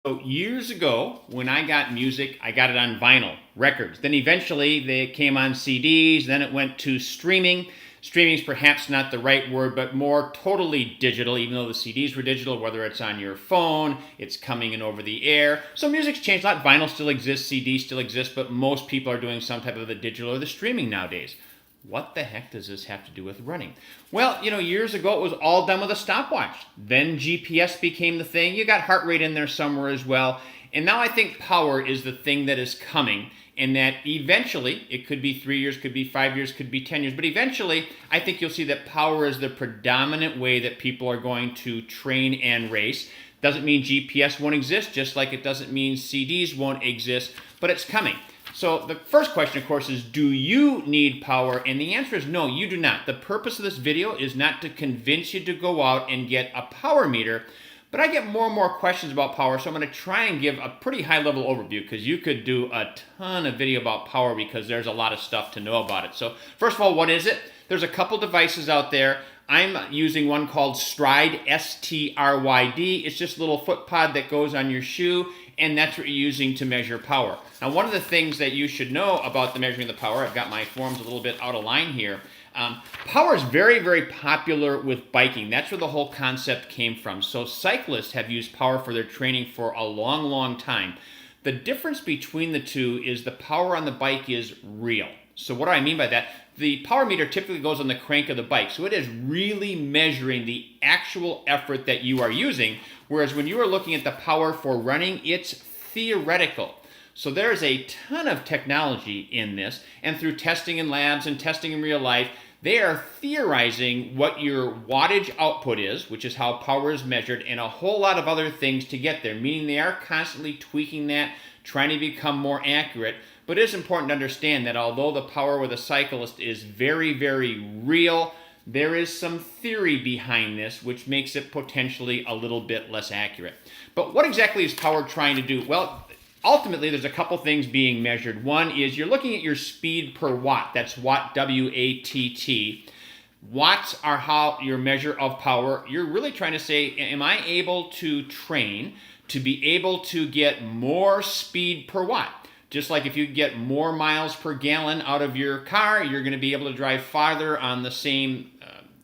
So years ago, when I got music, I got it on vinyl records. Then eventually they came on CDs. Then it went to streaming. Streaming is perhaps not the right word, but more totally digital, even though the CDs were digital, whether it's on your phone, it's coming in over the air. So music's changed a lot. Vinyl still exists, CDs still exist, but most people are doing some type of the digital or the streaming nowadays. What the heck does this have to do with running? Well, years ago it was all done with a stopwatch. Then GPS became the thing. You got heart rate in there somewhere as well. And now I think power is the thing that is coming, and that eventually, it could be 3 years, could be 5 years, could be 10 years, but eventually I think you'll see that power is the predominant way that people are going to train and race. Doesn't mean GPS won't exist, just like it doesn't mean CDs won't exist, but it's coming. So the first question, of course, is do you need power? And the answer is no, you do not. The purpose of this video is not to convince you to go out and get a power meter, but I get more and more questions about power, so I'm going to try and give a pretty high-level overview because you could do a ton of video about power because there's a lot of stuff to know about it. So first of all, what is it? There's a couple devices out there. I'm using one called Stryd, S-T-R-Y-D. It's just a little foot pod that goes on your shoe, and that's what you're using to measure power. Now, one of the things that you should know about the measuring of the power, I've got my forms a little bit out of line here. Power is very, very popular with biking. That's where the whole concept came from. So cyclists have used power for their training for a long, long time. The difference between the two is the power on the bike is real. So what do I mean by that? The power meter typically goes on the crank of the bike. So it is really measuring the actual effort that you are using. Whereas when you are looking at the power for running, it's theoretical. So there's a ton of technology in this. And through testing in labs and testing in real life, they are theorizing what your wattage output is, which is how power is measured, and a whole lot of other things to get there, meaning they are constantly tweaking that, trying to become more accurate. But it is important to understand that although the power with a cyclist is very, very real, there is some theory behind this which makes it potentially a little bit less accurate. But what exactly is power trying to do? Well, ultimately, there's a couple things being measured. One is you're looking at your speed per watt. That's watt, W-A-T-T. Watts are how your measure of power. You're really trying to say, am I able to train to be able to get more speed per watt? Just like if you get more miles per gallon out of your car, you're going to be able to drive farther on the same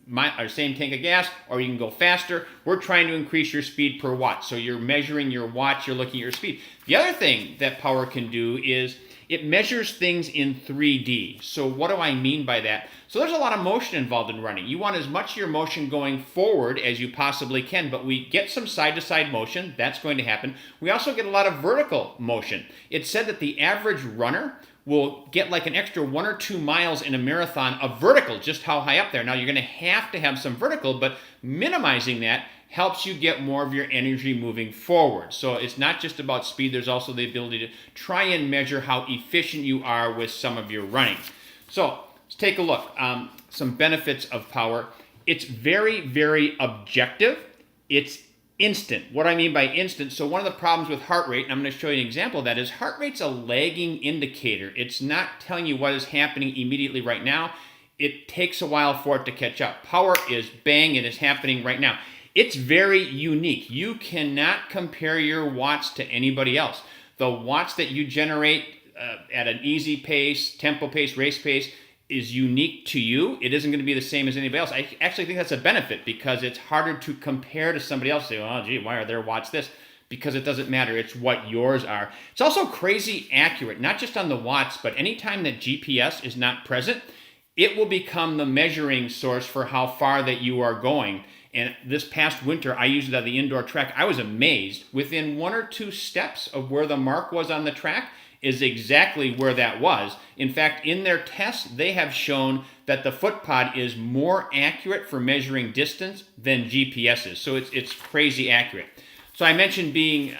tank of gas, or you can go faster. We're trying to increase your speed per watt. So you're measuring your watts, you're looking at your speed. The other thing that power can do is it measures things in 3D. So what do I mean by that? So there's a lot of motion involved in running. You want as much of your motion going forward as you possibly can, but we get some side-to-side motion. That's going to happen. We also get a lot of vertical motion. It's said that the average runner will get like an extra 1 or 2 miles in a marathon of vertical, just how high up there. Now, you're going to have some vertical, but minimizing that helps you get more of your energy moving forward. So it's not just about speed. There's also the ability to try and measure how efficient you are with some of your running. So let's take a look. Some benefits of power. It's very, very objective. It's instant. What I mean by instant, so one of the problems with heart rate, and I'm going to show you an example of that, is heart rate's a lagging indicator. It's not telling you what is happening immediately right now. It takes a while for it to catch up. Power is bang, it is happening right now. It's very unique. You cannot compare your watts to anybody else. The watts that you generate at an easy pace, tempo pace, race pace, is unique to you. It isn't going to be the same as anybody else. I actually think that's a benefit because it's harder to compare to somebody else. Say, oh, gee, why are their watts this? Because it doesn't matter. It's what yours are. It's also crazy accurate, not just on the watts, but anytime that GPS is not present, it will become the measuring source for how far that you are going. And this past winter, I used it at the indoor track. I was amazed. Within 1 or 2 steps of where the mark was on the track, is exactly where that was. In fact, in their tests, they have shown that the foot pod is more accurate for measuring distance than GPS is. So it's crazy accurate. So I mentioned being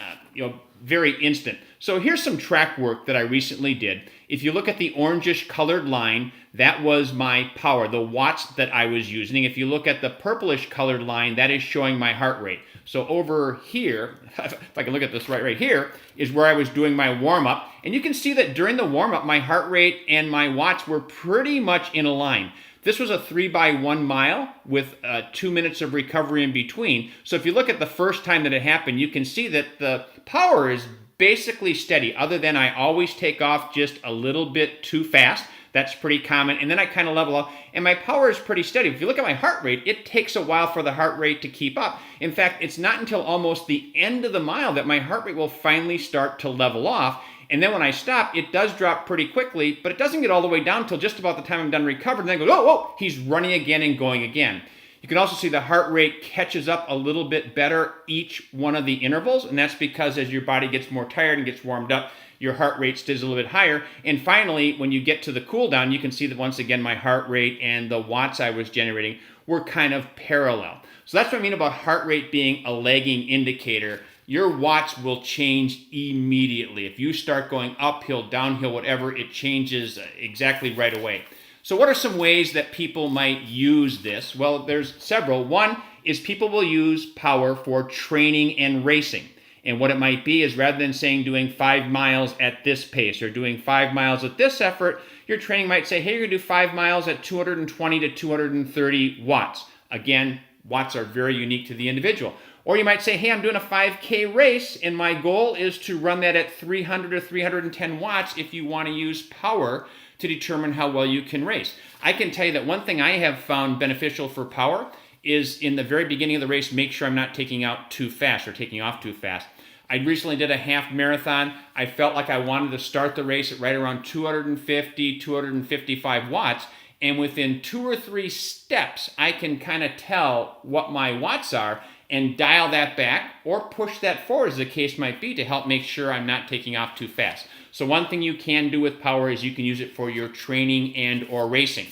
very instant. So here's some track work that I recently did. If you look at the orangish colored line, that was my power, the watts that I was using. If you look at the purplish colored line, that is showing my heart rate. So over here, if I can look at this right here, is where I was doing my warm-up. And you can see that during the warm-up, my heart rate and my watts were pretty much in a line. This was a 3x1 mile with 2 minutes of recovery in between. So if you look at the first time that it happened, you can see that the power is basically steady, other than I always take off just a little bit too fast. That's pretty common. And then I kind of level off, and my power is pretty steady. If you look at my heart rate, it takes a while for the heart rate to keep up. In fact, it's not until almost the end of the mile that my heart rate will finally start to level off. And then when I stop, it does drop pretty quickly, but it doesn't get all the way down until just about the time I'm done recovered. And then it goes, oh, whoa, he's running again and going again. You can also see the heart rate catches up a little bit better each one of the intervals, and that's because as your body gets more tired and gets warmed up, your heart rate stays a little bit higher. And finally, when you get to the cool down, you can see that once again my heart rate and the watts I was generating were kind of parallel. So that's what I mean about heart rate being a lagging indicator. Your watts will change immediately. If you start going uphill, downhill, whatever, it changes exactly right away. So what are some ways that people might use this? Well, there's several. One is people will use power for training and racing. And what it might be is rather than saying doing 5 miles at this pace or doing 5 miles at this effort, your training might say, hey, you're going to do 5 miles at 220 to 230 watts. Again, watts are very unique to the individual. Or you might say, hey, I'm doing a 5K race and my goal is to run that at 300 or 310 watts if you want to use power to determine how well you can race. I can tell you that one thing I have found beneficial for power is in the very beginning of the race, make sure I'm not taking out too fast or taking off too fast. I recently did a half marathon. I felt like I wanted to start the race at right around 250, 255 watts. And within 2 or 3 steps, I can kind of tell what my watts are and dial that back or push that forward as the case might be to help make sure I'm not taking off too fast. So one thing you can do with power is you can use it for your training and or racing.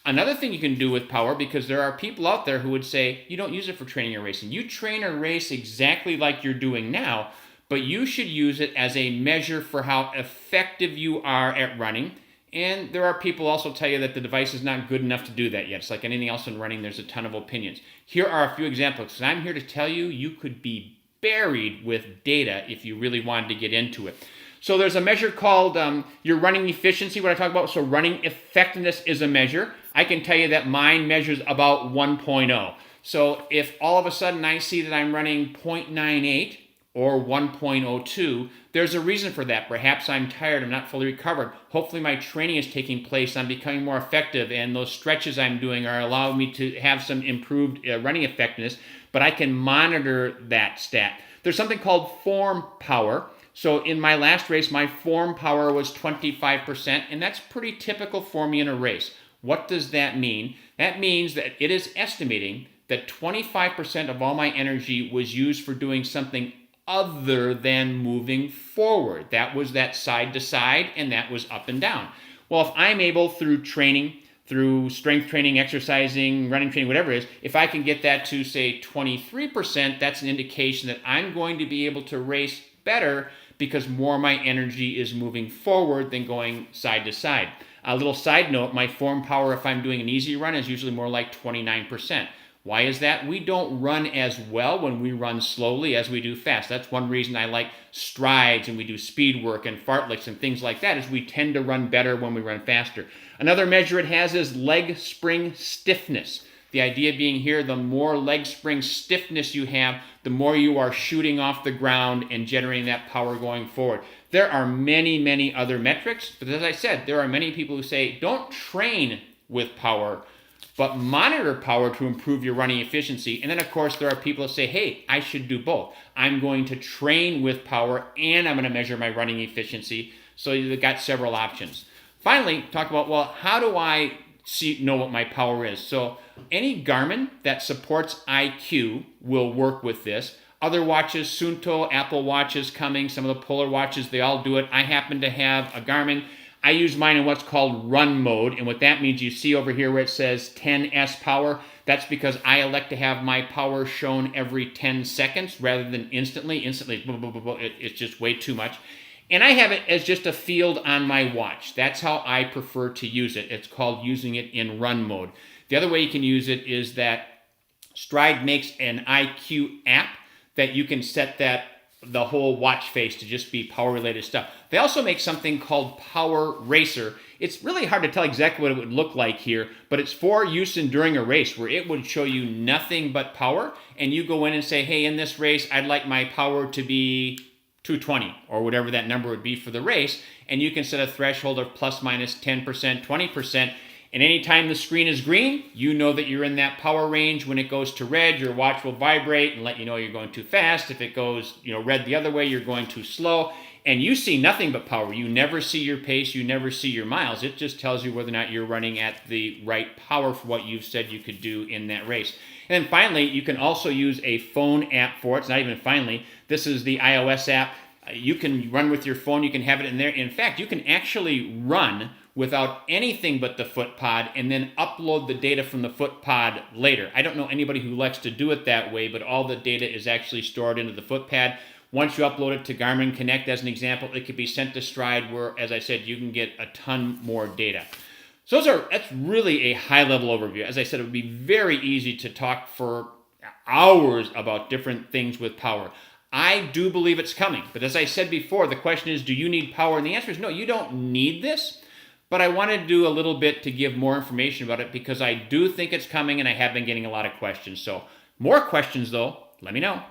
Another thing you can do with power, because there are people out there who would say, you don't use it for training or racing. You train or race exactly like you're doing now, but you should use it as a measure for how effective you are at running. And there are people also tell you that the device is not good enough to do that yet. It's like anything else in running, there's a ton of opinions. Here are a few examples, and I'm here to tell you, you could be buried with data if you really wanted to get into it. So there's a measure called your running efficiency, what I talk about. So running effectiveness is a measure. I can tell you that mine measures about 1.0. So if all of a sudden I see that I'm running 0.98 or 1.02, there's a reason for that. Perhaps I'm tired, I'm not fully recovered. Hopefully my training is taking place, I'm becoming more effective, and those stretches I'm doing are allowing me to have some improved running effectiveness, but I can monitor that stat. There's something called form power. So in my last race, my form power was 25%, and that's pretty typical for me in a race. What does that mean? That means that it is estimating that 25% of all my energy was used for doing something other than moving forward. That was that side to side, and that was up and down. Well, if I'm able through training, through strength training, exercising, running training, whatever it is, if I can get that to, say, 23%, that's an indication that I'm going to be able to race better because more of my energy is moving forward than going side to side. A little side note, my form power, if I'm doing an easy run, is usually more like 29%. Why is that? We don't run as well when we run slowly as we do fast. That's one reason I like strides and we do speed work and fartleks and things like that, is we tend to run better when we run faster. Another measure it has is leg spring stiffness. The idea being here, the more leg spring stiffness you have, the more you are shooting off the ground and generating that power going forward. There are many, many other metrics, but as I said, there are many people who say, don't train with power, but monitor power to improve your running efficiency. And then, of course, there are people that say, hey, I should do both. I'm going to train with power and I'm going to measure my running efficiency. So you've got several options. Finally, talk about, well, how do I know what my power is? So any Garmin that supports IQ will work with this. Other watches, Suunto, Apple watches coming, some of the Polar watches, they all do it. I happen to have a Garmin. I use mine in what's called run mode, and what that means, you see over here where it says 10S power, that's because I elect to have my power shown every 10 seconds rather than instantly. Instantly, it's just way too much. And I have it as just a field on my watch. That's how I prefer to use it. It's called using it in run mode. The other way you can use it is that Stride makes an IQ app that you can set that the whole watch face to just be power related stuff. They also make something called Power Racer. It's really hard to tell exactly what it would look like here, but it's for use in during a race where it would show you nothing but power, and you go in and say, hey, in this race, I'd like my power to be 220 or whatever that number would be for the race, and you can set a threshold of plus minus 10%, 20%, and anytime the screen is green, you know that you're in that power range. When it goes to red, your watch will vibrate and let you know you're going too fast. If it goes, red the other way, you're going too slow. And you see nothing but power. You never see your pace. You never see your miles. It just tells you whether or not you're running at the right power for what you've said you could do in that race. And then finally, you can also use a phone app for it. It's not even finally. This is the iOS app. You can run with your phone. You can have it in there. In fact, you can actually run without anything but the FootPod and then upload the data from the FootPod later. I don't know anybody who likes to do it that way, but all the data is actually stored into the FootPad. Once you upload it to Garmin Connect, as an example, it could be sent to Stride where, as I said, you can get a ton more data. So that's really a high-level overview. As I said, it would be very easy to talk for hours about different things with power. I do believe it's coming, but as I said before, the question is, do you need power? And the answer is no, you don't need this. But I wanted to do a little bit to give more information about it because I do think it's coming and I have been getting a lot of questions. So more questions though, let me know.